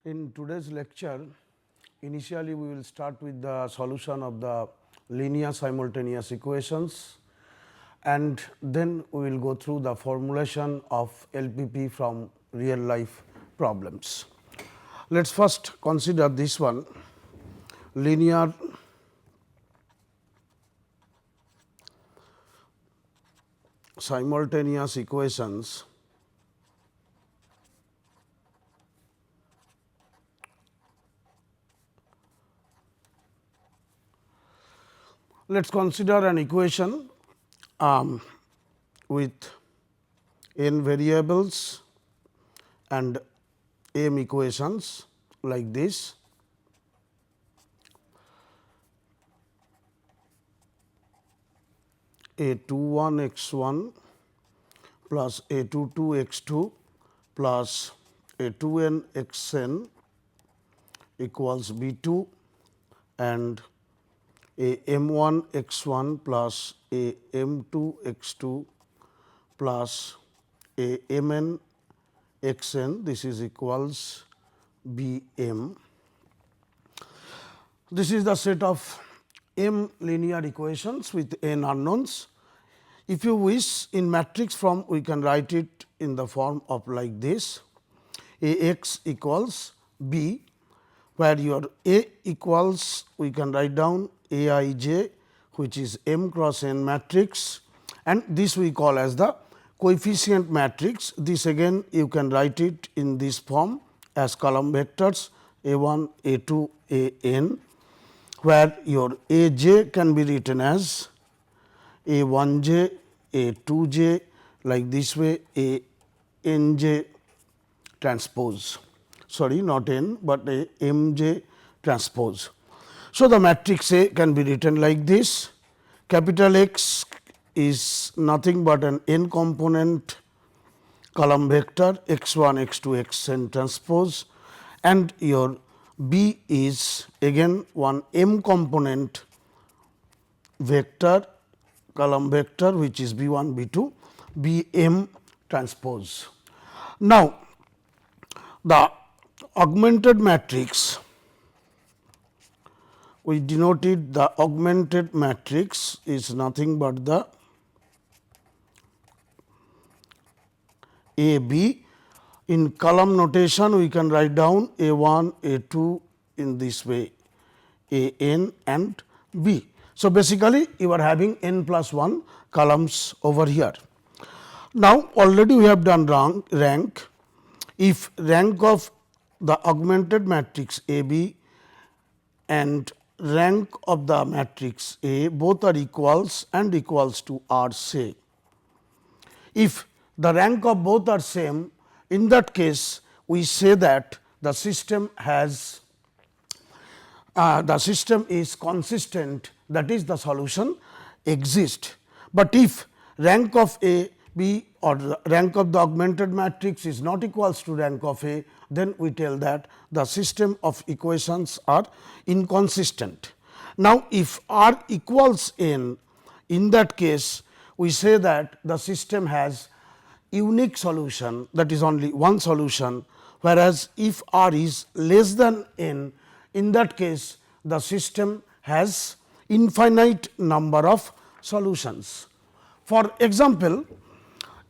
In today's lecture, initially we will start with the solution of the linear simultaneous equations, and then we will go through the formulation of LPP from real life problems. Let us first consider this one, linear simultaneous equations Let us consider an equation with n variables and m equations like this. A21 x1 plus A22 x2 plus A2n xn equals B2 and a m1 x1 plus a m2 x2 plus a mn xn, this is equals Bm. This is the set of m linear equations with n unknowns. If you wish, in matrix form we can write it in the form of like this: A x equals B, where your A equals, we can write down A I j, which is m cross n matrix, and this we call as the coefficient matrix. This again you can write it in this form as column vectors A 1, A 2, A n, where your A j can be written as A 1 j, A 2 j, like this way, A n j transpose, sorry, not n, but A m j transpose. So, the matrix A can be written like this: capital X is nothing but an n component column vector x 1, x 2, x n transpose, and your B is again one m component vector column vector, which is B 1, B 2, B m transpose. Now, the augmented matrix, we denoted the augmented matrix is nothing but the A B. In column notation, we can write down A 1, A 2 in this way, A n and B. So, basically you are having n plus 1 columns over here. Now, already we have done rank. If rank of the augmented matrix A B and rank of the matrix A both are equals and equals to R, say. If the rank of both are same, in that case we say that the system has the system is consistent, that is the solution exists. But if rank of A B or the rank of the augmented matrix is not equals to rank of A, then we tell that the system of equations are inconsistent. Now, if R equals n, in that case we say that the system has unique solution, that is only one solution, whereas if R is less than n, in that case the system has infinite number of solutions. For example,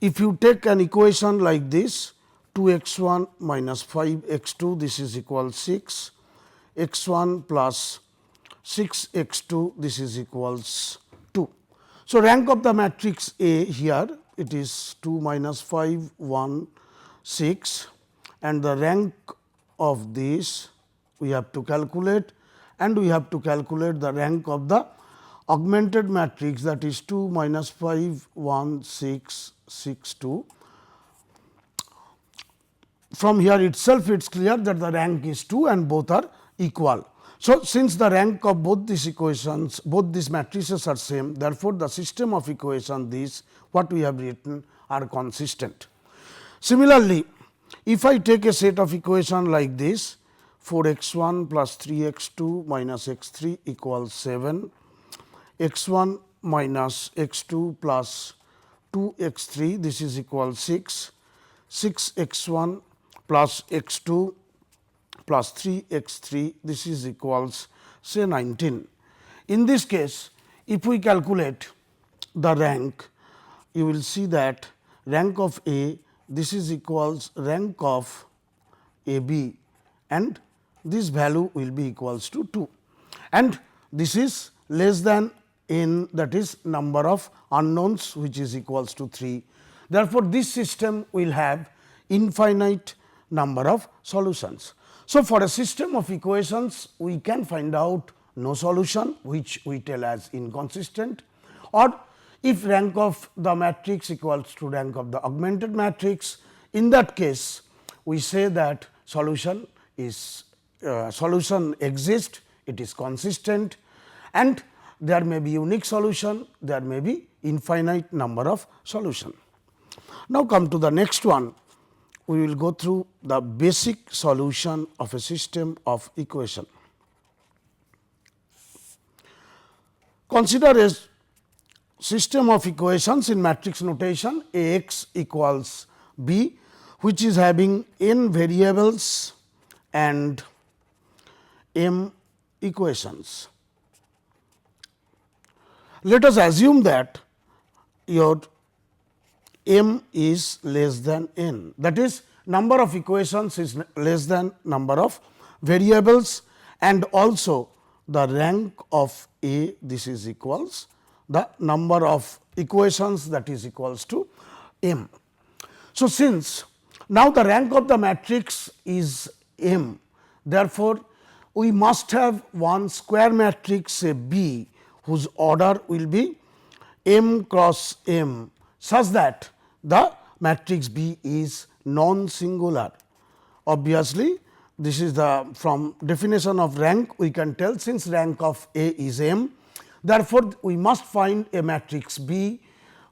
if you take an equation like this, 2 x 1 minus 5 x 2, this is equal 6, x 1 plus 6 x 2, this is equals 2. So, rank of the matrix A here, it is 2 minus 5, 1, 6, and the rank of this we have to calculate, and we have to calculate the rank of the augmented matrix, that is 2 minus 5, 1, 6, 6, 2. From here itself it is clear that the rank is 2 and both are equal. So, since the rank of both these equations, both these matrices are same, therefore, the system of equation these what we have written are consistent. Similarly, if I take a set of equation like this, 4 x 1 plus 3 x 2 minus x 3 equals 7, x 1 minus x 2 plus 2 x 3, this is equal 6, 6 x 1 plus x 2 plus 3 x 3, this is equals say 19. In this case, if we calculate the rank, you will see that rank of A, this is equals rank of A B, and this value will be equals to 2, and this is less than n, that is number of unknowns, which is equals to 3. Therefore, this system will have infinite number of solutions. So, for a system of equations, we can find out no solution, which we tell as inconsistent, or if rank of the matrix equals to rank of the augmented matrix, in that case we say that solution is solution exists, it is consistent, and there may be unique solution, there may be infinite number of solution. Now, come to the next one, we will go through the basic solution of a system of equation. Consider a system of equations in matrix notation A x equals b, which is having n variables and m equations. Let us assume that your m is less than n, that is number of equations is less than number of variables, and also the rank of A, this is equals the number of equations, that is equals to m. So, since now the rank of the matrix is m, therefore, we must have one square matrix say B, whose order will be m cross m, such that the matrix B is non-singular. Obviously, this is the from definition of rank we can tell, since rank of A is m, therefore, we must find a matrix B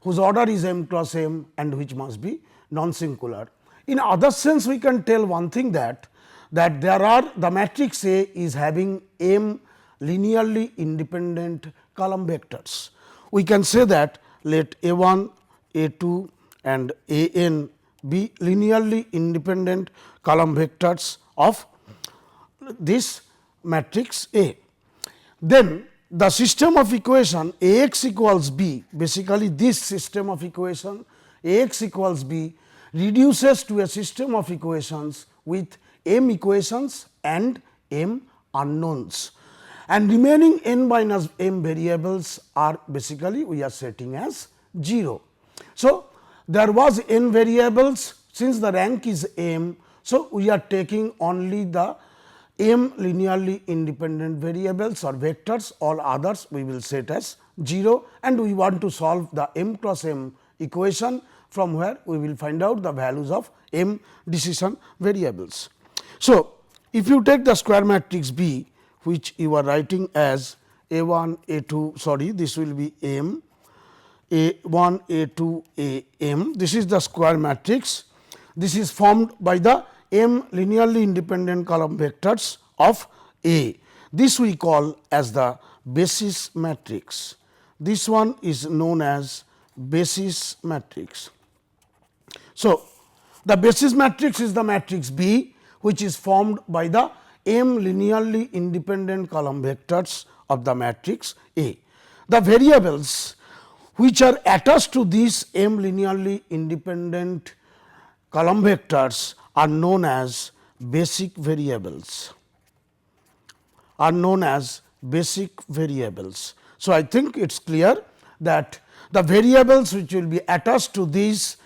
whose order is m cross m and which must be non-singular. In other sense, we can tell one thing that there are the matrix A is having m linearly independent column vectors. We can say that let A 1, A 2 and A n be linearly independent column vectors of this matrix A. Then the system of equation A x equals b, basically this system of equation A x equals b reduces to a system of equations with m equations and m unknowns, and remaining n minus m variables are basically we are setting as 0. So, there was n variables, since the rank is m. So, we are taking only the m linearly independent variables or vectors, all others we will set as 0, and we want to solve the m cross m equation, from where we will find out the values of m decision variables. So, if you take the square matrix B, which you are writing as A 1, A 2, sorry, this will be m, A 1, A 2, A m, this is the square matrix. This is formed by the m linearly independent column vectors of A. This we call as the basis matrix. This one is known as basis matrix. So, the basis matrix is the matrix B, which is formed by the m linearly independent column vectors of the matrix A. The variables which are attached to these m linearly independent column vectors are known as basic variables, So, I think it is clear that the variables which will be attached to these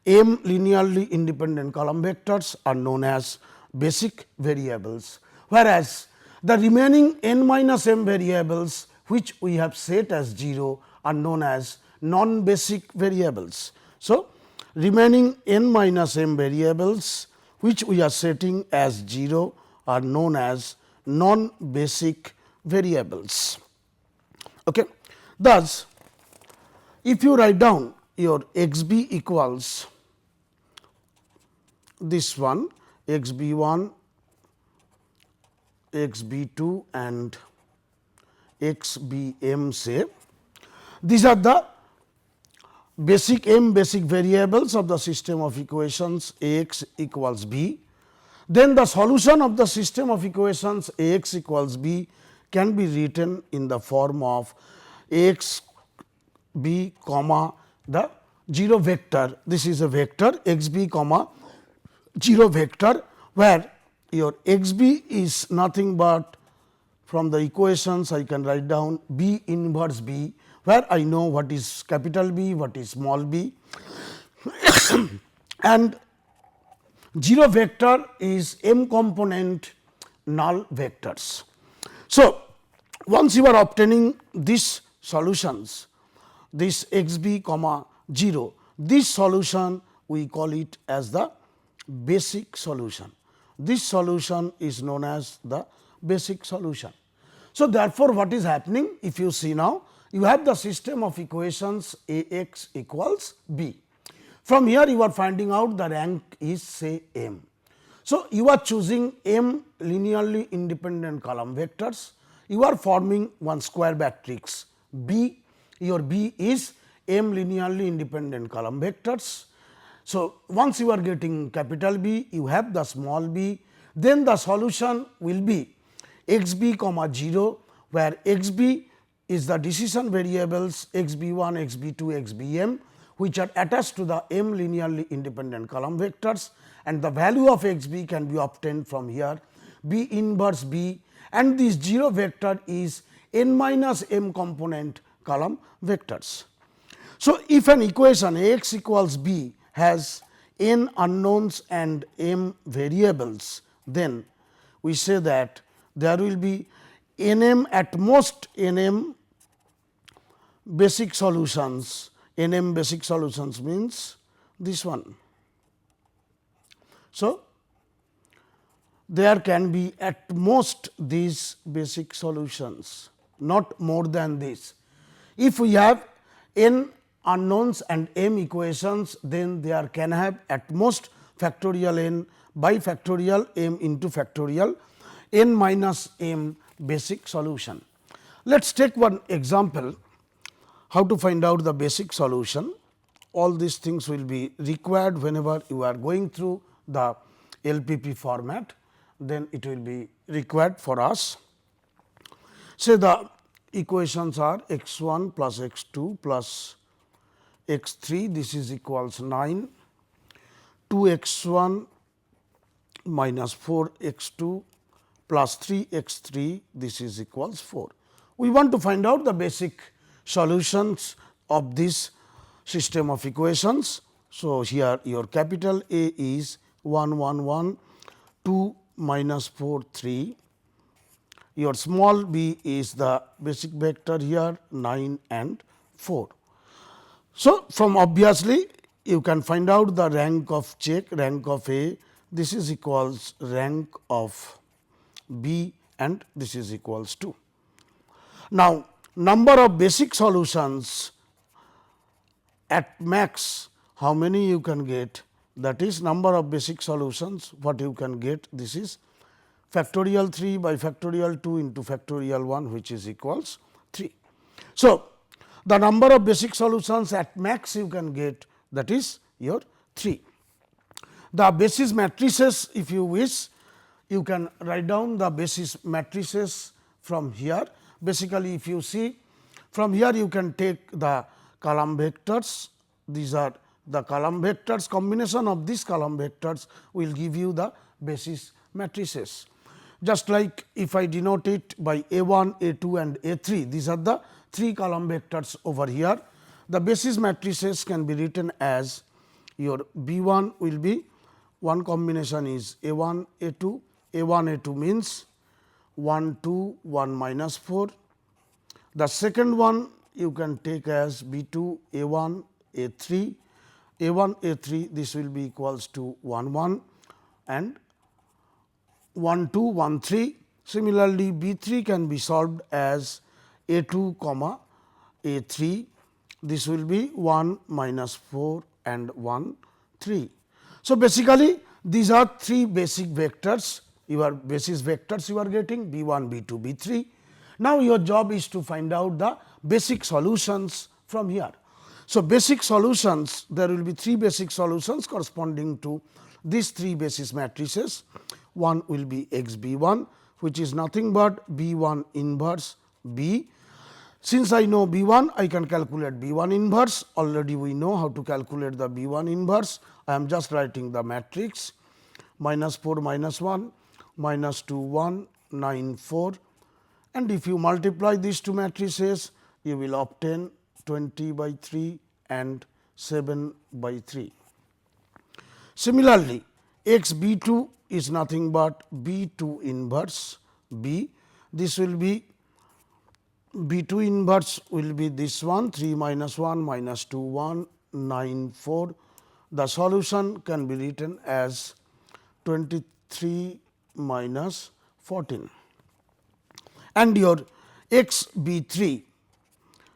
m linearly independent column vectors are known as basic variables, whereas the remaining n minus m variables which we have set as 0 are known as non-basic variables. So, remaining n minus m variables which we are setting as 0 are known as non-basic variables. Okay. Thus, if you write down your x b equals this one, x b 1, x b 2 and x b m, say these are the basic variables of the system of equations A x equals b. Then the solution of the system of equations A x equals b can be written in the form of A x b comma the 0 vector. This is a vector x b comma 0 vector, where your x b is nothing but, from the equations I can write down b inverse b, where I know what is capital B, what is small b, and 0 vector is m component null vectors. So, once you are obtaining these solutions, this x b comma 0, this solution we call it as the basic solution. This solution is known as the basic solution. So, therefore, what is happening? If you see now, you have the system of equations A x equals b. From here you are finding out the rank is say m. So, you are choosing m linearly independent column vectors, you are forming one square matrix B, your B is m linearly independent column vectors. So, once you are getting capital B, you have the small b, then the solution will be x b comma 0, where x b is the decision variables x b 1, x b 2, x b m, which are attached to the m linearly independent column vectors, and the value of x b can be obtained from here b inverse b, and this 0 vector is n minus m component column vectors. So, if an equation A x equals b has n unknowns and m variables, then we say that there will be n m at most n m basic solutions. N m basic solutions means this one. So, there can be at most these basic solutions, not more than this. If we have n unknowns and m equations, then there can have at most factorial n by factorial m into factorial n minus m basic solution. Let us take one example how to find out the basic solution. All these things will be required whenever you are going through the LPP format, then it will be required for us. Say the equations are x 1 plus x 2 plus x 3, this is equals 9, 2 x 1 minus 4 x 2 plus 3 x 3, this is equals 4. We want to find out the basic solutions of this system of equations. So, here your capital A is 1 1 1, 2 minus 4 3, your small b is the basic vector here 9 and 4. So, from obviously you can find out the rank of check, rank of A, this is equals rank of B, and this is equals to. Now, number of basic solutions at max, how many you can get, that is number of basic solutions what you can get, this is factorial 3 by factorial 2 into factorial 1, which is equals 3. So, the number of basic solutions at max you can get, that is your 3. The basis matrices, if you wish, you can write down the basis matrices from here. Basically, if you see from here you can take the column vectors, these are the column vectors, combination of these column vectors will give you the basis matrices. Just like if I denote it by A 1, A 2 and A 3, these are the 3 column vectors over here. The basis matrices can be written as your B 1 will be one combination is A 1, A 2, A 1, A 2 means 1, 2, 1 minus 4. The second one you can take as B 2, A 1, A 3, A 1, A 3, this will be equals to 1, 1 and 1, 2, 1, 3. Similarly, B 3 can be solved as A 2 comma A 3, this will be 1 minus 4 and 1, 3. So, basically these are 3 basic vectors, your basis vectors you are getting B 1, B 2, B 3. Now, your job is to find out the basic solutions from here. So, basic solutions, there will be 3 basic solutions corresponding to these 3 basis matrices. one will be x b 1, which is nothing but b 1 inverse b. Since I know b 1, I can calculate b 1 inverse. Already we know how to calculate the b 1 inverse. I am just writing the matrix minus 4 minus 1 minus 2 1 9 4, and if you multiply these two matrices, you will obtain 20 by 3 and 7 by 3. Similarly, x b 2 is nothing but b 2 inverse b. This will be b 2 inverse will be this one 3 minus 1 minus 2 1 9 4. The solution can be written as 23 minus 14, and your x b 3,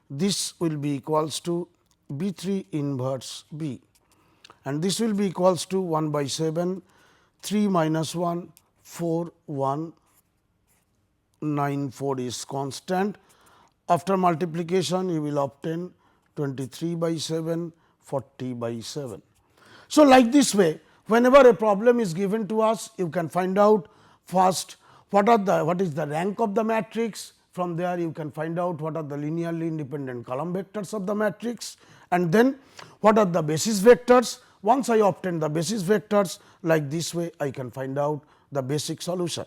this will be equals to b 3 inverse b, and this will be equals to 1 by 7 3 minus 1 4 1 9 4 is constant. After multiplication, you will obtain 23 by 7 40 by 7. So, like this way, whenever a problem is given to us, you can find out first what is the rank of the matrix. From there, you can find out what are the linearly independent column vectors of the matrix, and then what are the basis vectors. Once I obtain the basis vectors, like this way, I can find out the basic solution.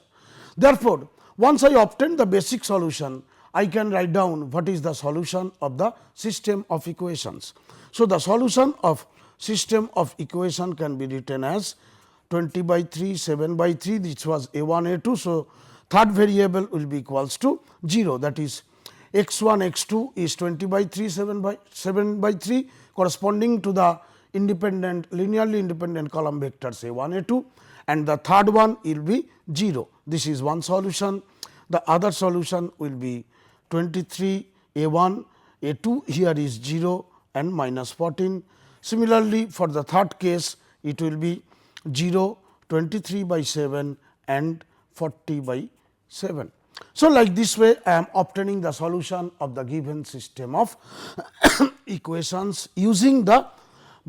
Therefore, once I obtain the basic solution, I can write down what is the solution of the system of equations. So, the solution of system of equation can be written as 20 by 3 7 by 3, this was a 1 a 2. So, third variable will be equals to 0, that is x 1 x 2 is 20 by 3 7 by 3 corresponding to the independent linearly independent column vectors a 1 a 2, and the third one will be 0. This is one solution. The other solution will be 23 a 1 a 2, here is 0 and minus 14. Similarly, for the third case, it will be 0 23 by 7 and 40 by 7. So, like this way, I am obtaining the solution of the given system of equations using the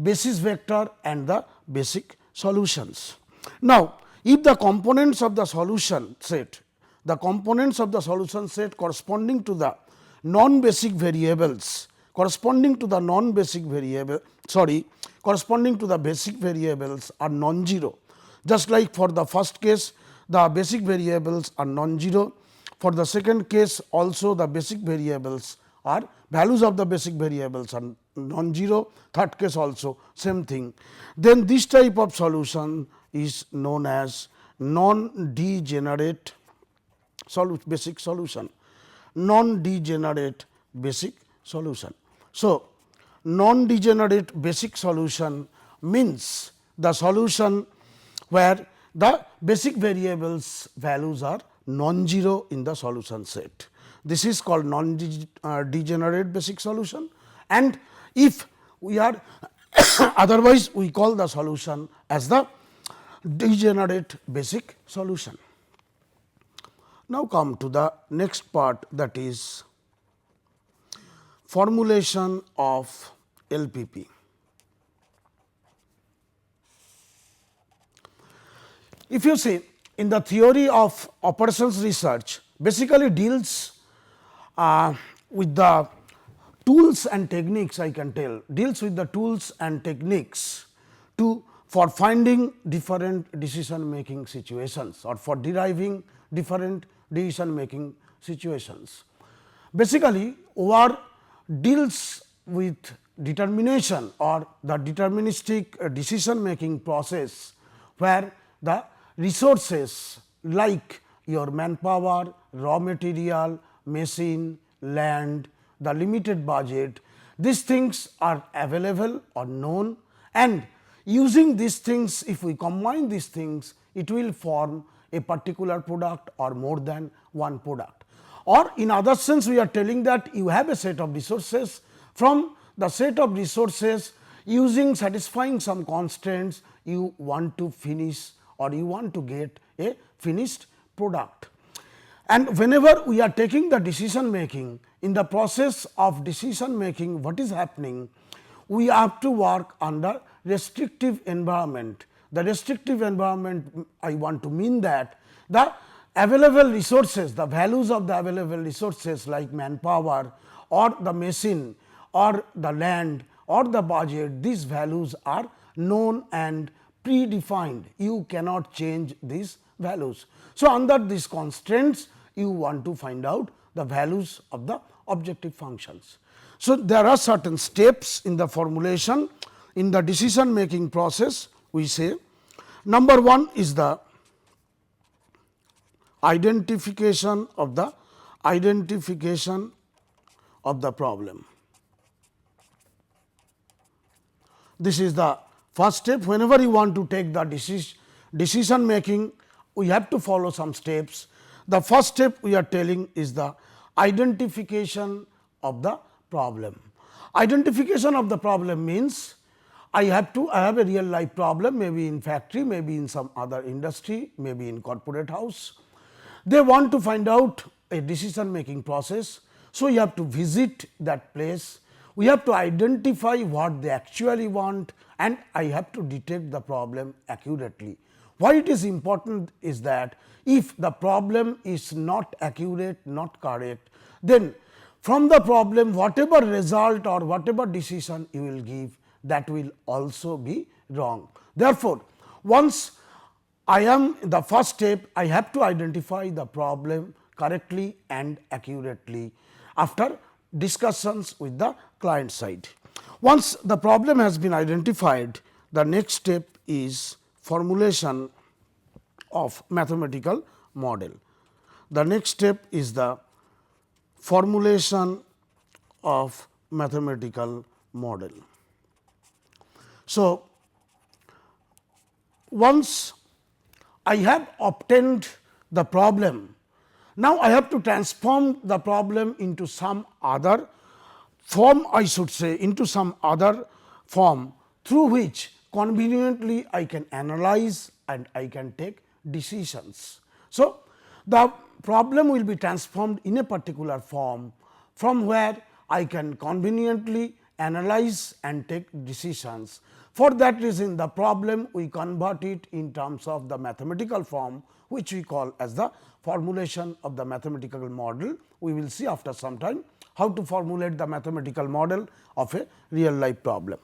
basis vector and the basic solutions. Now, if the components of the solution set corresponding to the non-basic variables corresponding to the basic variables are non-zero. Just like for the first case, the basic variables are non-zero. For the second case also, the basic variables are values of the basic variables are non-zero. Third case also same thing. Then this type of solution is known as non-degenerate basic solution. Non-degenerate basic solution. So, non-degenerate basic solution means the solution where the basic variables values are non-zero in the solution set. This is called non-degenerate basic solution, and if we are otherwise we call the solution as the degenerate basic solution. Now, come to the next part, that is formulation of LPP. If you see, in the theory of operations research, basically deals with the tools and techniques, I can tell, deals with the tools and techniques for finding different decision making situations or for deriving different decision making situations. Basically, OR deals with determination or the deterministic decision making process, where the resources like your manpower, raw material, machine, land, the limited budget, these things are available or known, and using these things, if we combine these things, it will form a particular product or more than one product. Or in other sense, we are telling that you have a set of resources. From the set of resources, using satisfying some constraints, you want to finish or you want to get a finished product. And whenever we are taking the decision making, in the process of decision making, what is happening? We have to work under restrictive environment. The restrictive environment, I want to mean that the available resources, the values of the available resources like manpower or the machine or the land or the budget, these values are known and predefined. You cannot change these values. So, under these constraints, you want to find out the values of the objective functions. So, there are certain steps in the formulation. In the decision making process, we say number 1 is the identification of the problem. This is the first step. Whenever you want to take the decision making, we have to follow some steps. The first step we are telling is the identification of the problem. Identification of the problem means I have a real life problem, maybe in factory, maybe in some other industry, maybe in corporate house. They want to find out a decision making process. So, you have to visit that place, we have to identify what they actually want, and I have to detect the problem accurately. Why it is important is that if the problem is not accurate, not correct, then from the problem whatever result or whatever decision you will give, that will also be wrong. Therefore, once I am in the first step, I have to identify the problem correctly and accurately after discussions with the client side. Once the problem has been identified, the next step is formulation of mathematical model. The next step is the formulation of mathematical model. So, once I have obtained the problem, now I have to transform the problem into some other form, I should say, into some other form through which conveniently I can analyze and I can take decisions. So, the problem will be transformed in a particular form from where I can conveniently analyze and take decisions. For that reason, the problem we convert it in terms of the mathematical form, which we call as the formulation of the mathematical model. We will see after some time how to formulate the mathematical model of a real life problem.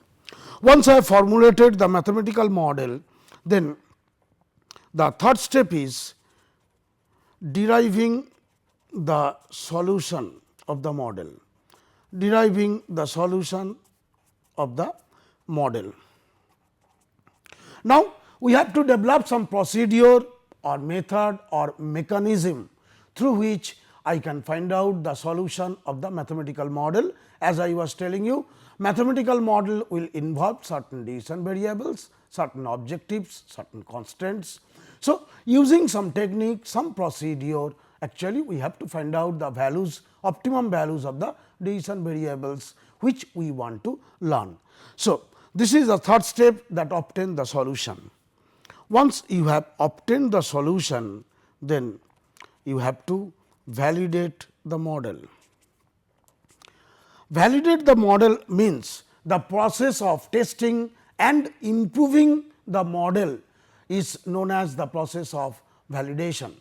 Once I have formulated the mathematical model, then the third step is deriving the solution of the model. Deriving the solution of the model. Now, we have to develop some procedure or method or mechanism through which I can find out the solution of the mathematical model. As I was telling you, mathematical model will involve certain decision variables, certain objectives, certain constraints. So, using some technique, some procedure, actually we have to find out the values, optimum values of the decision variables which we want to learn. So, this is the third step, that obtain the solution. Once you have obtained the solution, then you have to validate the model. Validate the model means the process of testing and improving the model is known as the process of validation.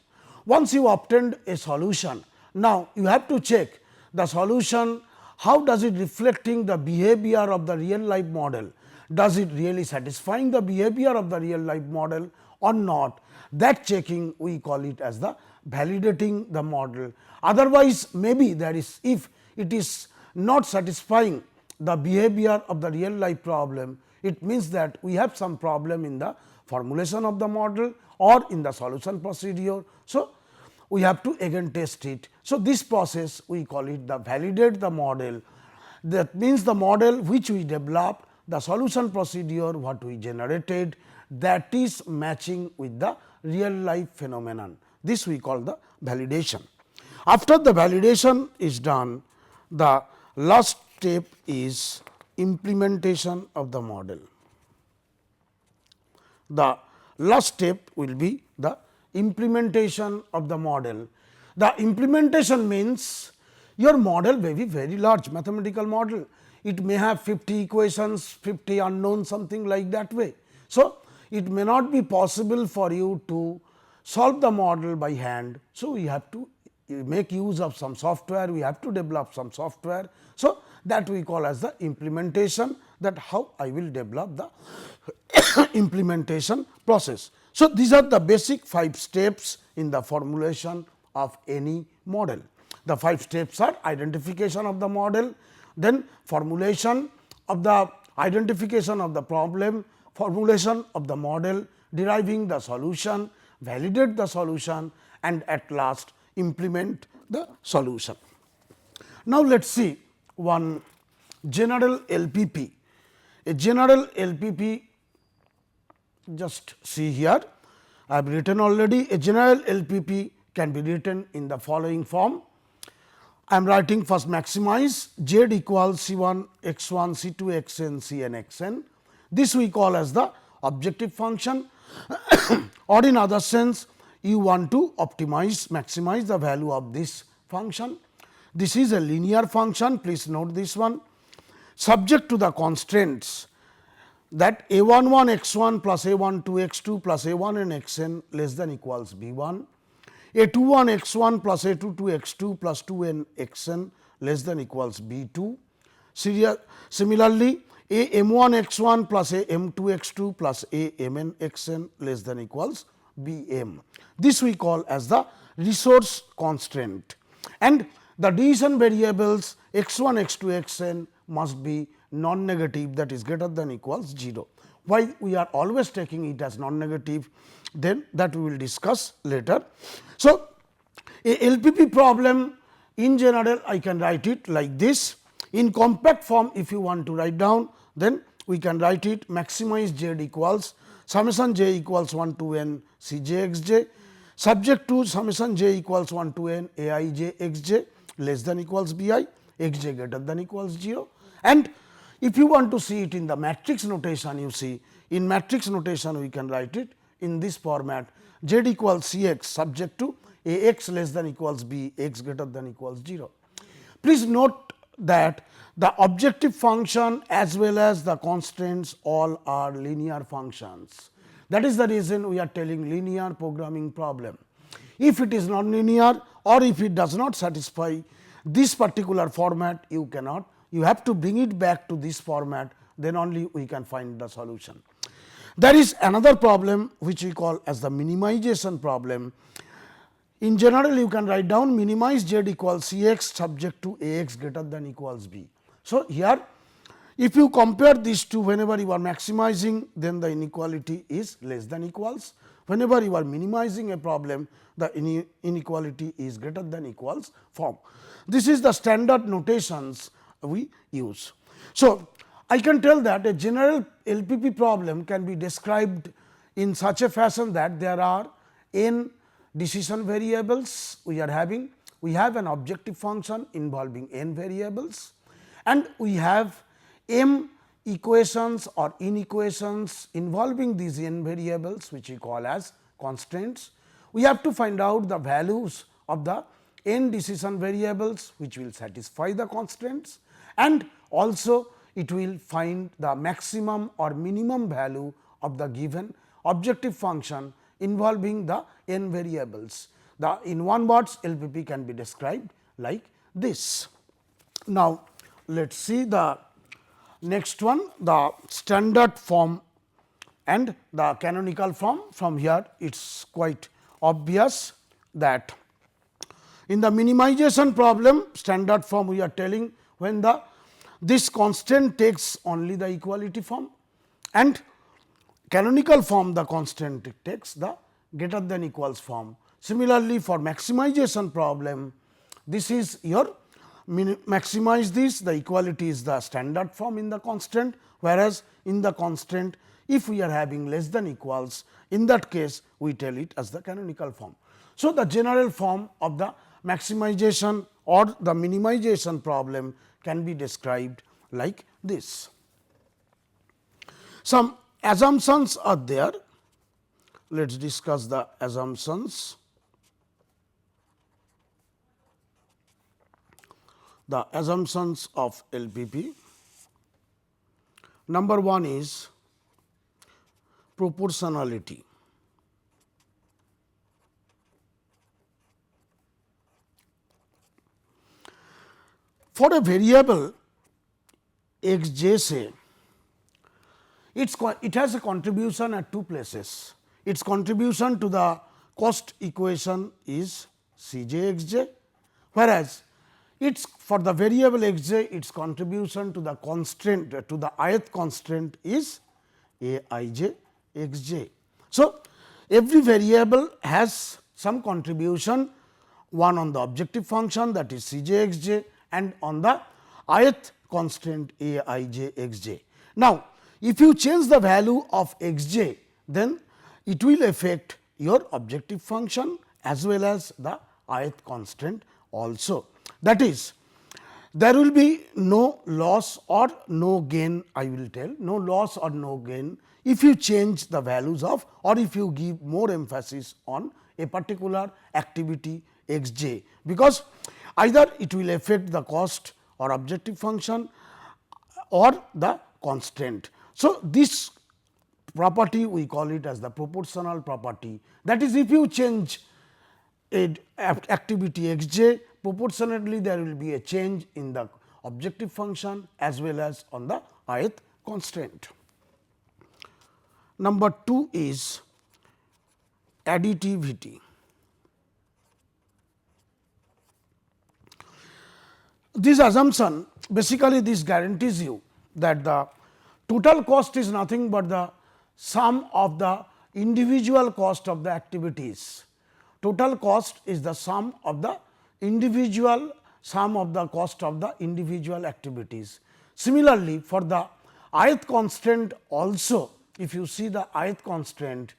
Once you obtained a solution, now you have to check the solution, how does it reflecting the behavior of the real life model. Does it really satisfying the behavior of the real life model or not? That checking we call it as the validating the model. Otherwise, maybe there is, if it is not satisfying the behavior of the real life problem, it means that we have some problem in the formulation of the model or in the solution procedure. So, we have to again test it. So, this process we call it the validate the model. That means the model which we developed, the solution procedure what we generated, that is matching with the real life phenomenon. This we call the validation. After the validation is done, the last step is implementation of the model. The last step will be the implementation of the model. The implementation means your model may be very large mathematical model. It may have 50 equations, 50 unknowns, something like that way. So, it may not be possible for you to solve the model by hand. So, we have to make use of some software, we have to develop some software. So, that we call as the implementation, that how I will develop the implementation process. So, these are the basic 5 steps in the formulation of any model. The 5 steps are identification of the model, then formulation of the identification of the problem, formulation of the model, deriving the solution, validate the solution, and at last implement the solution. Now, let us see one general LPP. A general LPP, just see here, I have written already. A general LPP can be written in the following form. I am writing first maximize z equals C1 x1 C2 xn Cn xn. This we call as the objective function or in other sense you want to optimize, maximize the value of this function. This is a linear function, please note this one, subject to the constraints that a11 x1 plus a12 x2 plus a1 n xn less than equals b1, a21 x1 plus a22 x2 plus 2n xn less than equals b2. Similarly, a m1 x1 plus a m2 x2 plus a mn xn less than equals bm. This we call as the resource constraint, and the decision variables x1 x2 xn must be non-negative, that is greater than equals 0. Why we are always taking it as non-negative, then that we will discuss later. So, a LPP problem in general I can write it like this. In compact form, if you want to write down, then we can write it maximize z equals summation j equals 1 to n c j x j, subject to summation j equals 1 to n a I j x j less than equals b I, x j greater than equals 0. And if you want to see it in the matrix notation, you see in matrix notation we can write it in this format, z equals c x subject to a x less than equals b, x greater than equals 0. Please note that the objective function as well as the constraints all are linear functions. That is the reason we are telling linear programming problem. If it is non-linear or if it does not satisfy this particular format, you cannot, you have to bring it back to this format, then only we can find the solution. There is another problem which we call as the minimization problem. In general, you can write down minimize z equals c x subject to a x greater than equals b. So, here if you compare these two, whenever you are maximizing, then the inequality is less than equals. Whenever you are minimizing a problem, the inequality is greater than equals form. This is the standard notations we use. So, I can tell that a general LPP problem can be described in such a fashion that there are n decision variables we are having. We have an objective function involving n variables, and we have m equations or inequations involving these n variables, which we call as constraints. We have to find out the values of the n decision variables which will satisfy the constraints, and also it will find the maximum or minimum value of the given objective function involving the n variables. The in one words LPP can be described like this. Now, let us see the next one, the standard form and the canonical form. From here it is quite obvious that in the minimization problem, standard form we are telling when the this constraint takes only the equality form, and canonical form the constraint takes the greater than equals form. Similarly, for maximization problem, this is your maximize this, the equality is the standard form in the constant, whereas in the constant if we are having less than equals, in that case we tell it as the canonical form. So, the general form of the maximization or the minimization problem can be described like this. Some assumptions are there. Let us discuss the assumptions. The assumptions of LPP. Number one is proportionality. For a variable x j say, it has a contribution at two places. Its contribution to the cost equation is C j x j, whereas its for the variable x j, its contribution to the constraint to the ith constraint is a I j x j. So, every variable has some contribution, one on the objective function, that is C j x j, and on the ith constraint a I j x j. Now, if you change the value of x j, then it will affect your objective function as well as the ith constraint also. That is, there will be no loss or no gain, I will tell, no loss or no gain if you change the values of, or if you give more emphasis on a particular activity x j, because either it will affect the cost or objective function or the constraint. So, this property we call it as the proportional property, that is, if you change a activity x j, proportionately there will be a change in the objective function as well as on the ith constraint. Number 2 is additivity. This assumption, basically this guarantees you that the total cost is nothing but the sum of the individual cost of the activities. Total cost is the sum of the individual cost of the individual activities. Similarly, for the ith constraint also, if you see the ith constraint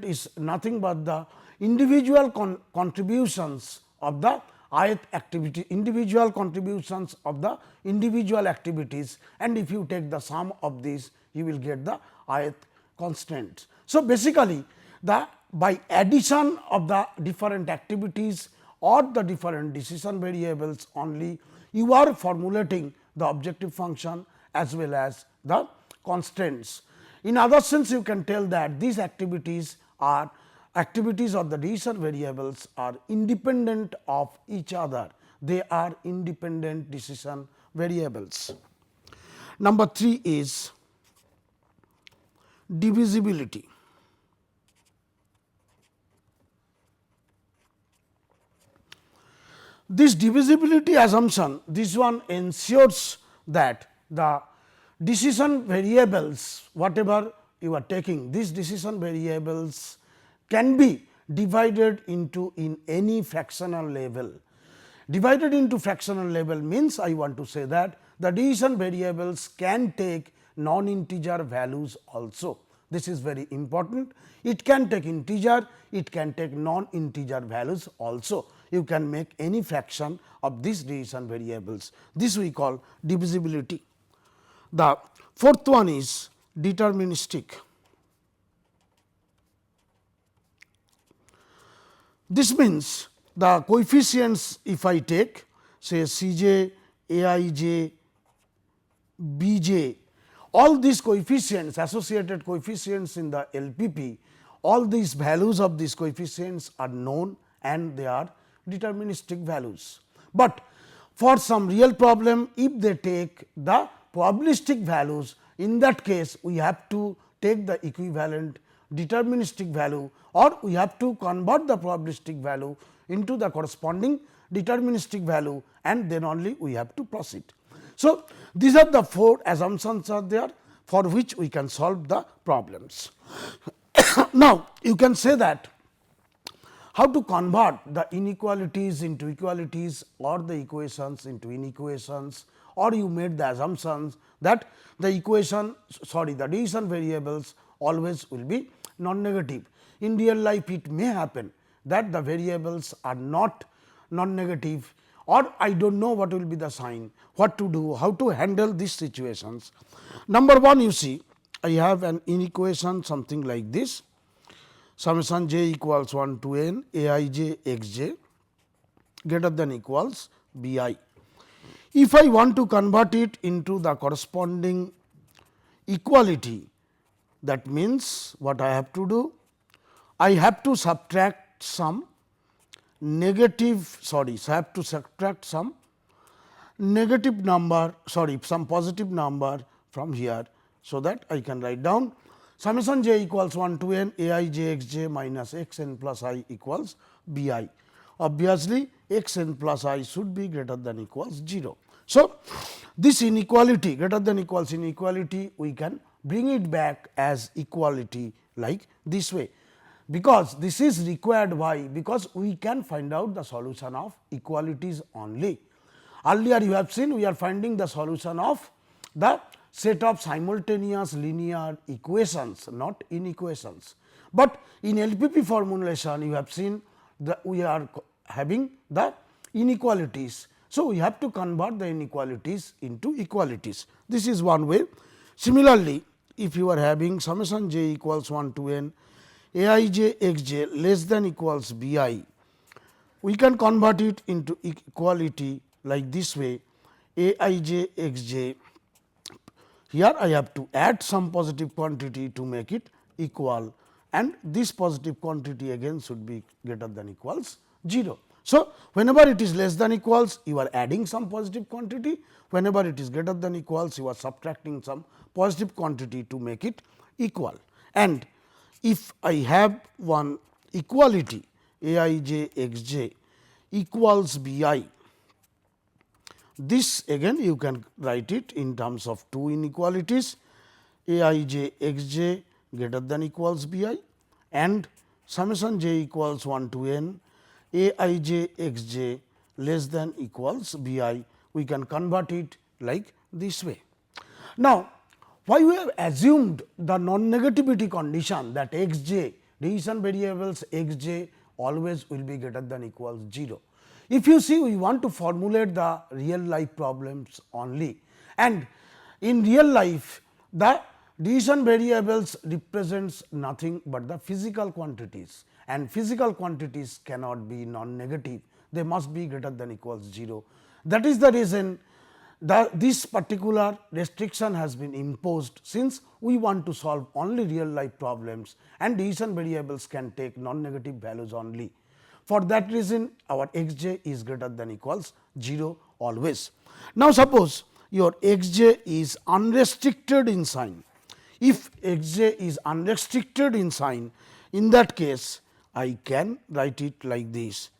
is nothing but the individual contributions of the ith activity, individual contributions of the individual activities, and if you take the sum of these, you will get the ith constraints. So, basically the by addition of the different activities or the different decision variables only, you are formulating the objective function as well as the constraints. In other sense, you can tell that these activities or the decision variables are independent of each other. They are independent decision variables. Number 3 is divisibility. This divisibility assumption, this one ensures that the decision variables, whatever you are taking, these decision variables can be divided into in any fractional level. Divided into fractional level means, I want to say that the decision variables can take non-integer values also. This is very important. It can take integer, it can take non-integer values also. You can make any fraction of these decision variables. This we call divisibility. The fourth one is deterministic. This means the coefficients, if I take say C j, A I j, B j, all these coefficients, associated coefficients in the LPP, all these values of these coefficients are known and they are deterministic values. But for some real problem, if they take the probabilistic values, in that case we have to take the equivalent deterministic value, or we have to convert the probabilistic value into the corresponding deterministic value, and then only we have to proceed. So, these are the 4 assumptions are there for which we can solve the problems. Now, you can say that how to convert the inequalities into equalities or the equations into inequations, or you made the assumptions that the the decision variables always will be non-negative. In real life, it may happen that the variables are not non-negative, or I do not know what will be the sign, what to do, how to handle these situations. Number 1, you see, I have an inequation something like this, summation j equals 1 to n a I j x j greater than equals b I. If I want to convert it into the corresponding equality, That means, what I have to do? I have to subtract some negative, sorry, so I have to subtract some negative number, sorry, some positive number from here. So, that I can write down summation j equals 1 to n a I j x j minus x n plus I equals b I. Obviously, x n plus I should be greater than equals 0. So, this inequality greater than equals inequality, we can bring it back as equality like this way, because this is required. Why? Because we can find out the solution of equalities only. Earlier you have seen we are finding the solution of the set of simultaneous linear equations, not inequations. But in LPP formulation you have seen that we are having the inequalities. So, we have to convert the inequalities into equalities. This is one way. Similarly, if you are having summation j equals 1 to n a I j x j less than equals b I, we can convert it into equality like this way: a I j x j. Here I have to add some positive quantity to make it equal, and this positive quantity again should be greater than equals 0. So, whenever it is less than equals, you are adding some positive quantity, whenever it is greater than equals, you are subtracting some positive quantity to make it equal. And if I have one equality a I j x j equals b I, this again you can write it in terms of two inequalities: a I j x j greater than equals b I and summation j equals 1 to n a I j x j less than equals b I. We can convert it like this way. Now, why we have assumed the non-negativity condition that x j decision variables x j always will be greater than equals 0. If you see, we want to formulate the real life problems only, and in real life the decision variables represents nothing but the physical quantities, and physical quantities cannot be non-negative, they must be greater than equals 0. That is the reason that this particular restriction has been imposed, since we want to solve only real life problems and decision variables can take non-negative values only. For that reason, our x j is greater than equals 0 always. Now, suppose your x j is unrestricted in sign. If x j is unrestricted in sign, in that case I can write it like this: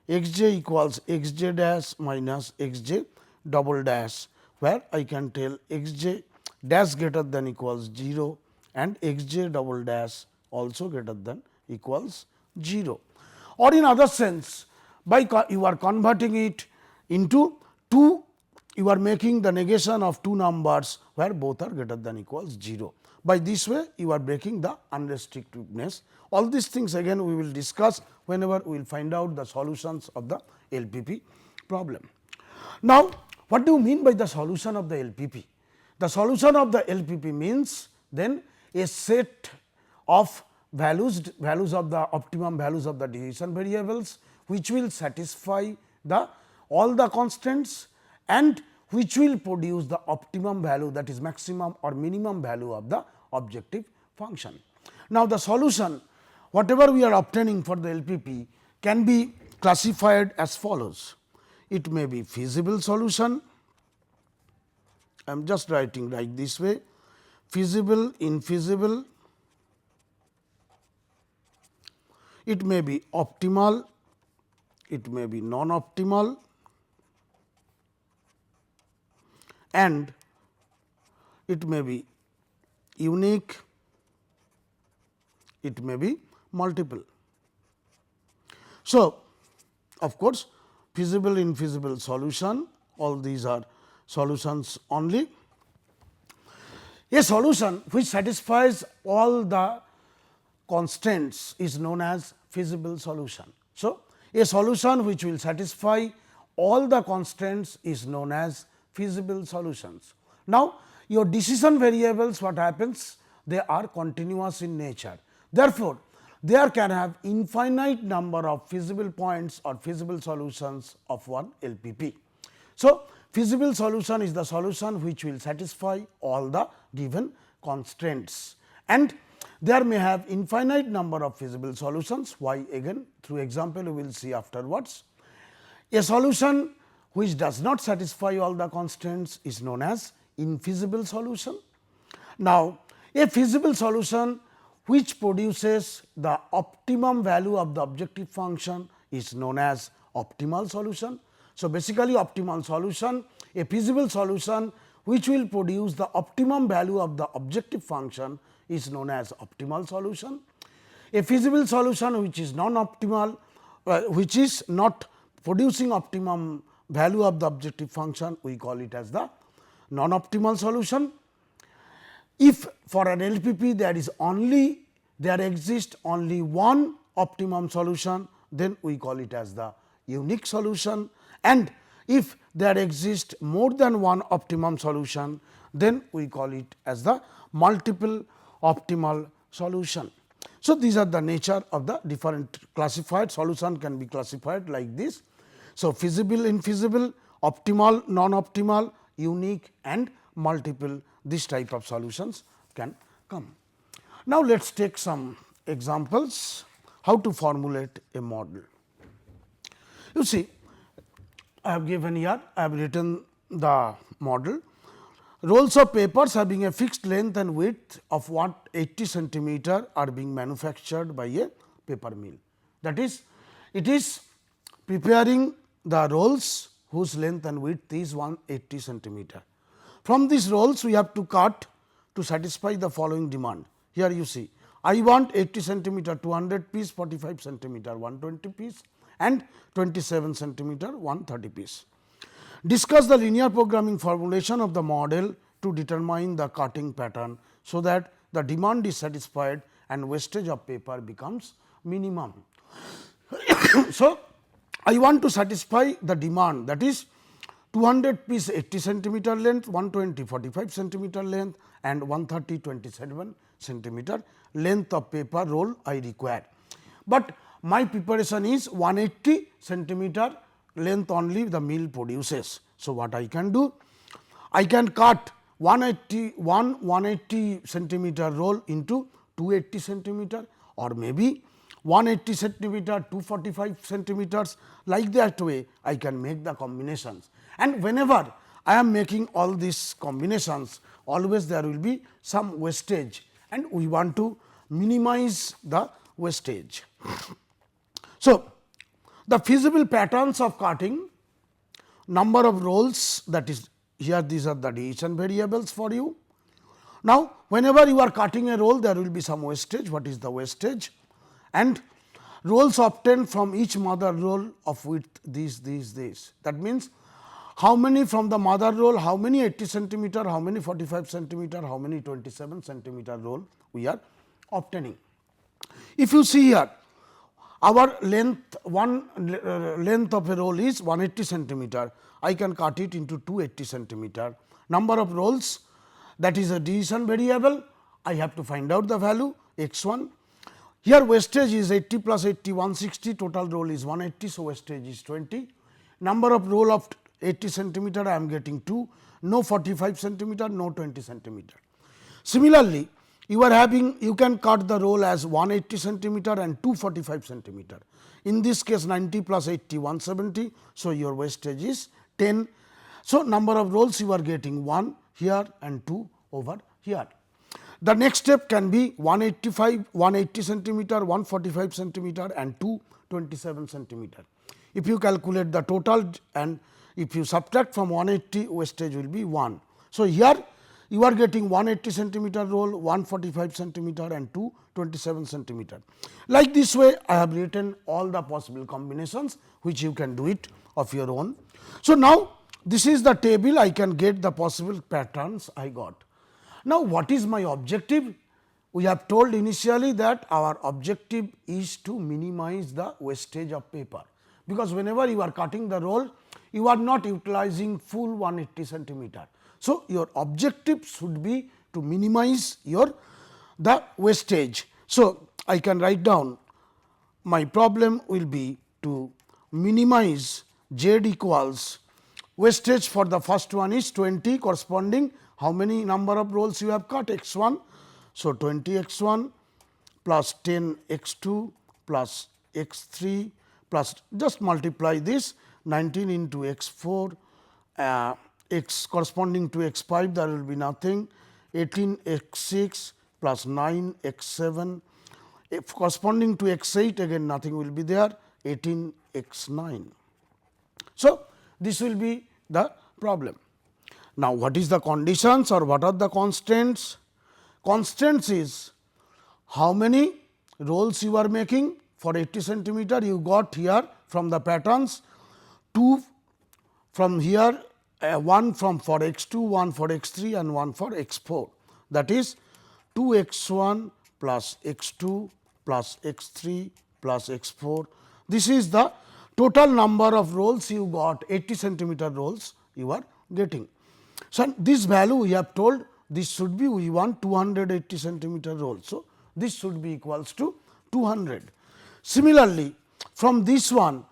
x j equals x j dash minus x j double dash, where I can tell x j dash greater than equals 0 and x j double dash also greater than equals 0. Or in other sense, by you are converting it into two, you are making the negation of two numbers where both are greater than equals 0. By this way, you are breaking the unrestrictedness. All these things again we will discuss whenever we will find out the solutions of the LPP problem. Now, what do you mean by the solution of the LPP? The solution of the LPP means then a set of values of the optimum values of the decision variables, which will satisfy the all the constraints and which will produce the optimum value, that is maximum or minimum value of the objective function. Now, the solution whatever we are obtaining for the LPP can be classified as follows. It may be feasible solution, I am just writing like this way: feasible, infeasible. It may be optimal, it may be non-optimal, and it may be unique, it may be multiple. So, of course, feasible, infeasible solution, all these are solutions only. A solution which satisfies all the constraints is known as feasible solution. So, a solution which will satisfy all the constraints is known as feasible solutions. Now, your decision variables, what happens? They are continuous in nature. Therefore, there can have infinite number of feasible points or feasible solutions of one LPP. So, feasible solution is the solution which will satisfy all the given constraints, and there may have infinite number of feasible solutions. Why? Again through example we will see afterwards. A solution which does not satisfy all the constraints is known as infeasible solution. Now, a feasible solution which produces the optimum value of the objective function is known as optimal solution. So, basically optimal solution, a feasible solution which will produce the optimum value of the objective function is known as optimal solution. A feasible solution which is non-optimal, which is not producing optimum value of the objective function, we call it as the non-optimal solution. If for an LPP there exists only one optimum solution, then we call it as the unique solution, and if there exists more than one optimum solution, then we call it as the multiple optimal solution. So, these are the nature of the different classified solution can be classified like this. So, feasible, infeasible, optimal, non-optimal, unique and multiple, this type of solutions can come. Now, let us take some examples how to formulate a model. You see, I have given here, I have written the model. Rolls of papers having a fixed length and width of 180 centimeter are being manufactured by a paper mill. That is, it is preparing the rolls whose length and width is 180 centimeter. From these rolls we have to cut to satisfy the following demand. Here you see, I want 80 centimeter 200 piece, 45 centimeter 120 piece and 27 centimeter 130 piece. Discuss the linear programming formulation of the model to determine the cutting pattern, so that the demand is satisfied and wastage of paper becomes minimum. So, I want to satisfy the demand, that is 200 piece 80 centimeter length, 120 45 centimeter length and 130 27 centimeter length of paper roll I require. But my preparation is 180 centimeter length only the mill produces. So, what I can do? I can cut 180 centimeter roll into 280 centimeter, or maybe 180 centimeter 245 centimeters, like that way I can make the combinations. And whenever I am making all these combinations, always there will be some wastage and we want to minimize the wastage. So, the feasible patterns of cutting, number of rolls, that is here these are the decision variables for you. Now, whenever you are cutting a roll there will be some wastage, what is the wastage, and rolls obtained from each mother roll of width this. That means, how many from the mother roll, how many 80 centimeter, how many 45 centimeter, how many 27 centimeter roll we are obtaining. If you see here, our length length of a roll is 180 centimeter, I can cut it into 280 centimeter. Number of rolls, that is a decision variable, I have to find out the value x 1. Here wastage is 80 plus 80 160, total roll is 180, so wastage is 20. Number of roll of 80 centimeter I am getting 2, no 45 centimeter, no 20 centimeter. Similarly, you can cut the roll as 180 centimeter and 245 centimeter. In this case 90 plus 80 170, so your wastage is 10. So, number of rolls you are getting 1 here and 2 over here. The next step can be 180 centimeter, 145 centimeter and 227 centimeter. If you calculate the total and if you subtract from 180, wastage will be 1. So, here you are getting 180 centimeter roll, 145 centimeter and 227 centimeter. Like this way I have written all the possible combinations which you can do it of your own. So, now this is the table, I can get the possible patterns I got. Now, what is my objective? We have told initially that our objective is to minimize the wastage of paper, because whenever you are cutting the roll, you are not utilizing full 180 centimeter. So, your objective should be to minimize the wastage. So, I can write down my problem will be to minimize z equals wastage for the first one is 20 corresponding how many number of rolls you have cut x 1. So, 20 x 1 plus 10 x 2 plus x 3 plus just multiply this 19 into x 4 x corresponding to x 5, there will be nothing, 18 x 6 plus 9 x 7, if corresponding to x 8 again nothing will be there, 18 x 9. So, this will be the problem. Now, what is the conditions or what are the constraints? Constraints is how many rolls you are making for 80 centimeter, you got here from the patterns, 2 from here, 1 from for x 2, 1 for x 3 and 1 for x 4, that is 2 x 1 plus x 2 plus x 3 plus x 4. This is the total number of rolls you got, 80 centimeter rolls you are getting. So, this value we have told this should be, we want 280 centimeter rolls. So, this should be equals to 200. Similarly, from this one,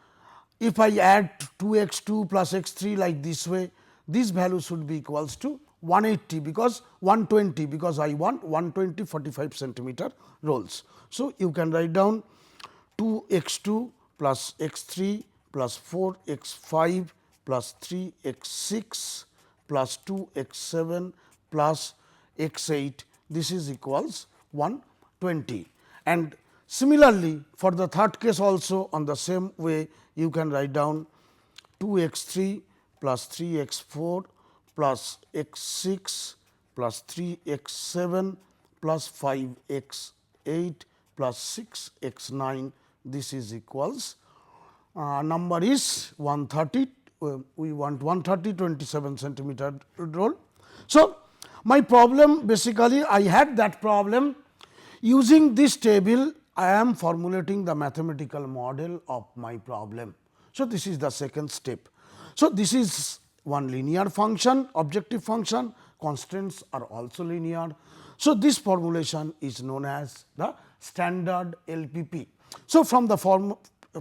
if I add 2 x 2 plus x 3 like this way, this value should be equals to 180 because 120, because I want 120 45 centimeter rolls. So, you can write down 2 x 2 plus x 3 plus 4 x 5 plus 3 x 6 plus 2 x 7 plus x 8, this is equals 120. And similarly, for the third case also on the same way you can write down 2 x 3 plus 3 x 4 plus x 6 plus 3 x 7 plus 5 x 8 plus 6 x 9, this is equals number is 130, we want 130 27 centimeter roll. So, my problem basically I had that problem using this table, I am formulating the mathematical model of my problem. So, this is the second step. So, this is one linear function, objective function, constraints are also linear. So, this formulation is known as the standard LPP. So, from the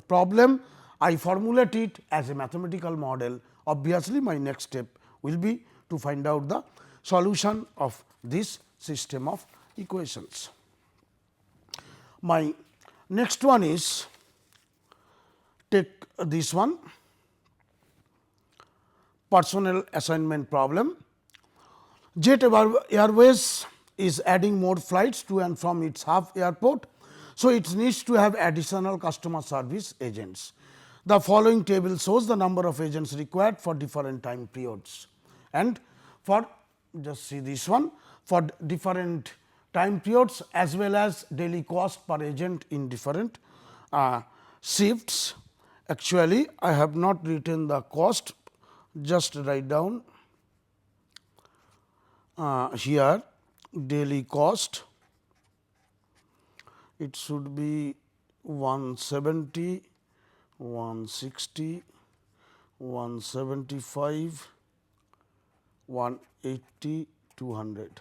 problem I formulate it as a mathematical model. Obviously, my next step will be to find out the solution of this system of equations. My next one is, take this one, personnel assignment problem. Jet Airways is adding more flights to and from its hub airport. So, it needs to have additional customer service agents. The following table shows the number of agents required for different time periods, and for just see this one, for different time periods as well as daily cost per agent in different shifts. Actually, I have not written the cost, just write down here daily cost, it should be 170, 160, 175, 180, 200.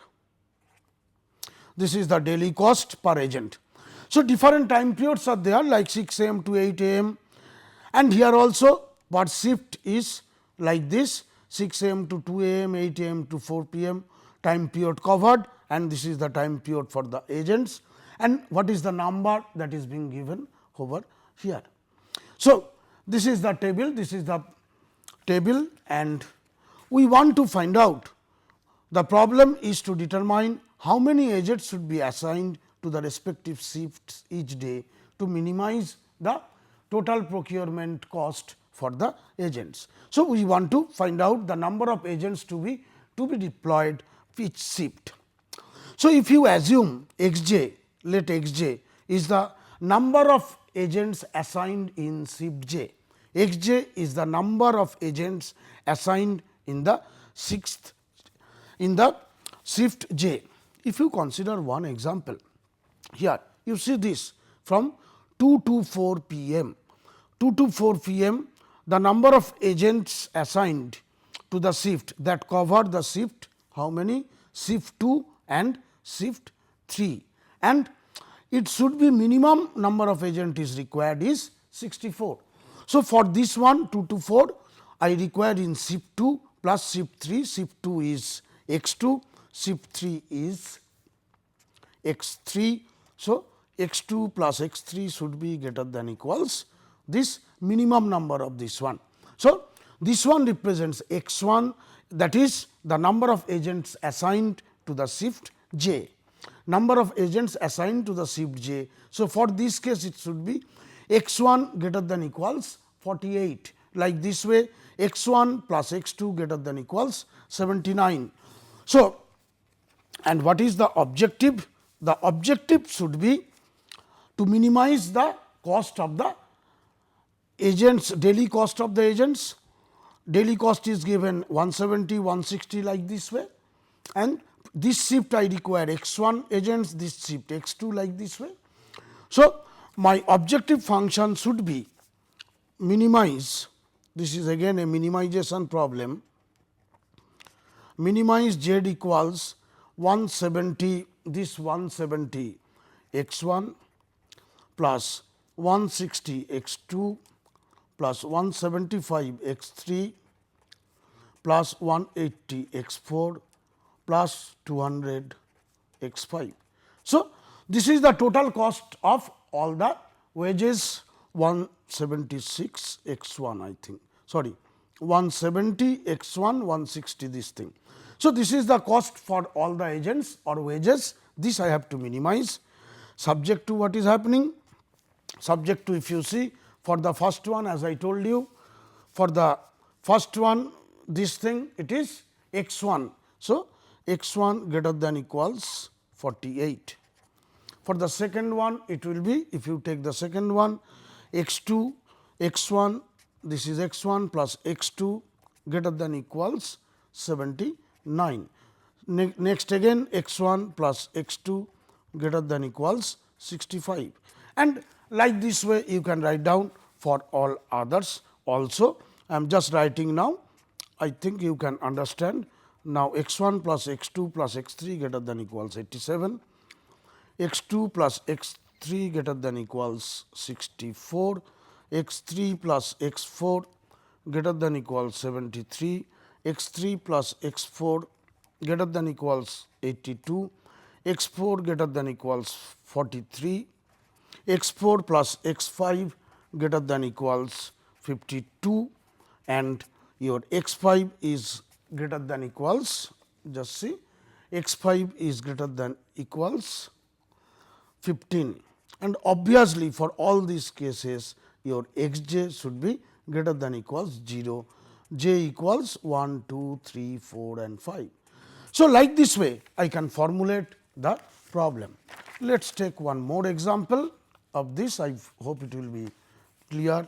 This is the daily cost per agent. So, different time periods are there like 6 a.m. to 8 a.m. and here also per shift is like this, 6 a.m. to 2 a.m., 8 a.m. to 4 p.m. time period covered, and this is the time period for the agents, and what is the number that is being given over here. So, this is the table and we want to find out, the problem is to determine how many agents should be assigned to the respective shifts each day to minimize the total procurement cost for the agents. So, we want to find out the number of agents to be deployed each shift. So, if you assume x j, let x j is the number of agents assigned in shift j, x j is the number of agents assigned in the shift j. If you consider one example, here you see this from 2 to 4 p.m. 2 to 4 p.m. the number of agents assigned to the shift that cover the shift, how many? Shift 2 and shift 3, and it should be minimum number of agent is required is 64. So, for this one 2 to 4 I require in shift 2 plus shift 3, shift 2 is x 2, shift 3 is x 3. So, x 2 plus x 3 should be greater than equals this minimum number of this one. So, this one represents x 1, that is the number of agents assigned to the shift j, number of agents assigned to the shift j. So, for this case it should be x 1 greater than equals 48, like this way x 1 plus x 2 greater than equals 79. So, and what is the objective? The objective should be to minimize the cost of the agents, daily cost of the agents. Daily cost is given 170, 160 like this way, and this shift I require x 1 agents, this shift x 2 like this way. So, my objective function should be minimize, this is again a minimization problem, minimize z equals 170, this 170 x 1 plus 160 x 2 plus 175 x 3 plus 180 x 4 plus 200 x 5. So, this is the total cost of all the wages 176 x 1 I think, sorry 170 x 1 160 this thing. So, this is the cost for all the agents or wages, this I have to minimize subject to what is happening, subject to, if you see for the first one as I told you, for the first one this thing it is x 1. So, x 1 greater than equals 48. For the second one it will be, if you take the second one x 2 x 1, this is x 1 plus x 2 greater than equals 79. Next again x 1 plus x 2 greater than equals 65, and like this way you can write down for all others also. I am just writing now, I think you can understand. Now, x 1 plus x 2 plus x 3 greater than equals 87, x 2 plus x 3 greater than equals 64, x 3 plus x 4 greater than equals 73, x 3 plus x 4 greater than equals 82, x 4 greater than equals 43, x 4 plus x 5 greater than equals 52, and your x 5 is greater than equals, just see x 5 is greater than equals 15, and obviously for all these cases your x j should be greater than equals 0, j equals 1, 2, 3, 4 and 5. So, like this way I can formulate the problem. Let us take one more example of this, I hope it will be clear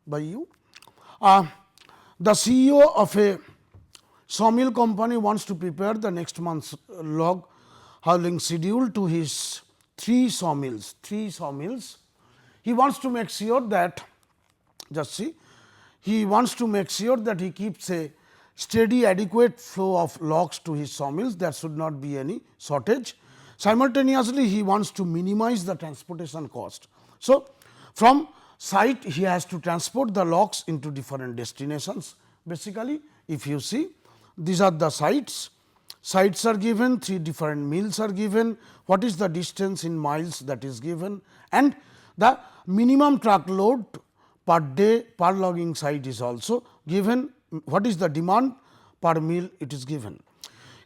by you. The CEO of a sawmill company wants to prepare the next month's log hauling schedule to his 3 sawmills. He wants to make sure that, just see, he wants to make sure that he keeps a steady adequate flow of logs to his sawmills, there should not be any shortage. Simultaneously, he wants to minimize the transportation cost. So, from site he has to transport the logs into different destinations. Basically, if you see, these are the sites are given, 3 different mills are given, what is the distance in miles that is given, and the minimum truck load per day per logging site is also given, what is the demand per mill it is given.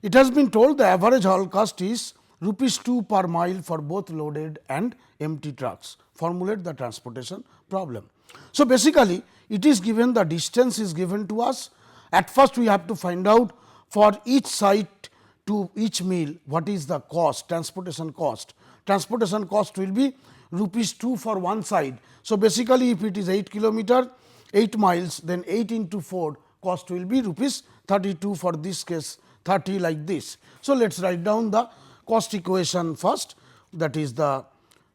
It has been told the average haul cost is rupees 2 per mile for both loaded and empty trucks. Formulate the transportation problem. So, basically it is given, the distance is given to us. At first we have to find out for each site to each mill what is the cost, transportation cost. Transportation cost will be rupees 2 for one side. So, basically if it is 8 kilometer 8 miles, then 8 into 4 cost will be rupees 32, for this case 30 like this. So, let us write down the cost equation first, that is the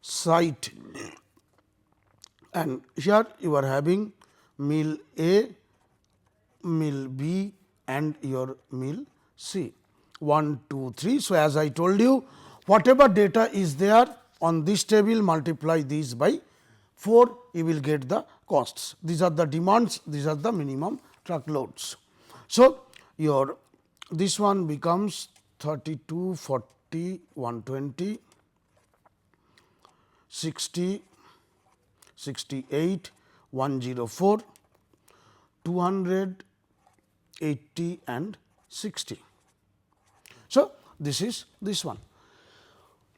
site, and here you are having mill A, mill B and your mill C, 1, 2, 3. So, as I told you, whatever data is there on this table, multiply these by 4, you will get the costs. These are the demands, these are the minimum truckloads. So, your this one becomes 32, 40, 120, 60, 68, 104, 200, 80 and 60. So, this is this one.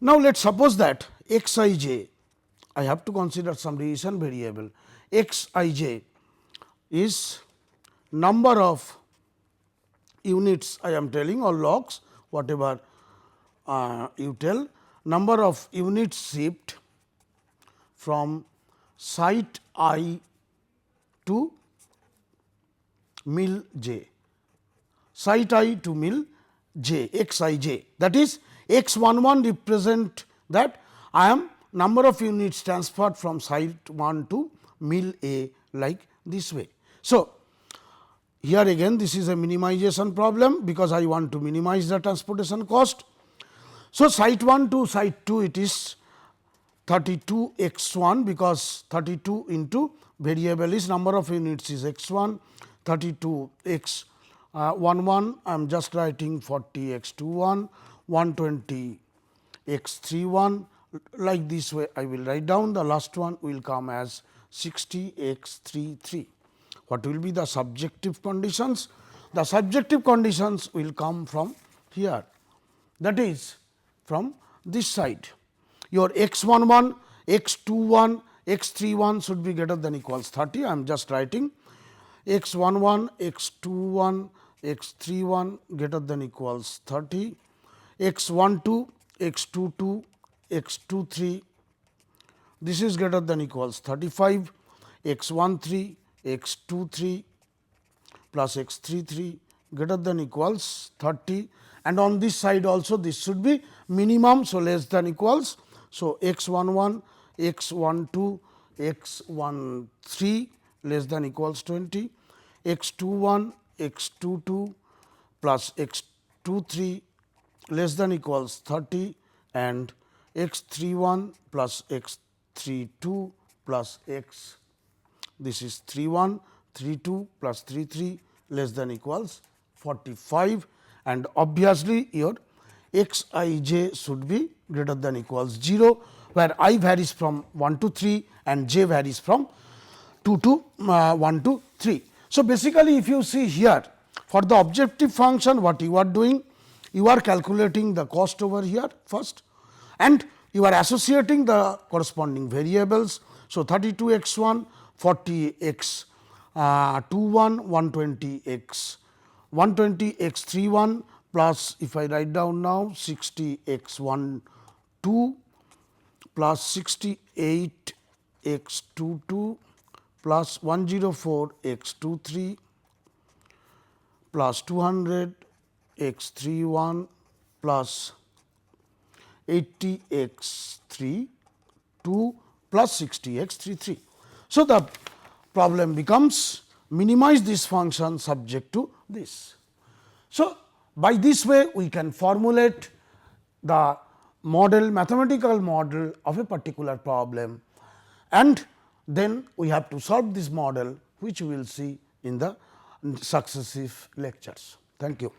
Now, let us suppose that x I j, I have to consider some decision variable, x I j is number of units I am telling, or logs, whatever you tell, number of units shipped from site I to mill j, site I to mill j, x I j, that is x 11 represent that I am number of units transferred from site 1 to mill A, like this way. So, here again this is a minimization problem, because I want to minimize the transportation cost. So, site 1 to site 2, it is 32 x 1, because 32 into variable is number of units is x 1, 32 x 11, I am just writing 40 x 21, 120 x 31, like this way I will write down. The last one will come as 60 x 33. What will be the subjective conditions? The subjective conditions will come from here, that is from this side. Your x 11, x 21, x 31 should be greater than equals 30. I am just writing x 11, x 21, x 31 greater than equals 30, x 12, x 22, x 23, this is greater than equals 35, x 13, x 23 plus x 33 greater than equals 30, and on this side also this should be minimum. So, less than equals. So, x 11, x 12, x 13 less than equals 20, x 21, x 22 plus x 23 less than equals 30, and x 31 plus x 32 plus x, this is 31, 32 plus 33 less than equals 45, and obviously your x I j should be greater than equals 0, where I varies from 1 to 3 and j varies from 2 to 1 to 3. So, basically if you see here, for the objective function what you are doing, you are calculating the cost over here first, and you are associating the corresponding variables. So, 32 x 1, 40 x 21, 120 x 31 plus, if I write down now, 60 x 12 plus 68 x 22 plus 104 x 23 plus 200 x 31 plus 80 x 32 plus 60 x 33. So, the problem becomes minimize this function subject to this. So, by this way we can formulate the model, mathematical model of a particular problem, and then we have to solve this model, which we will see in the successive lectures. Thank you.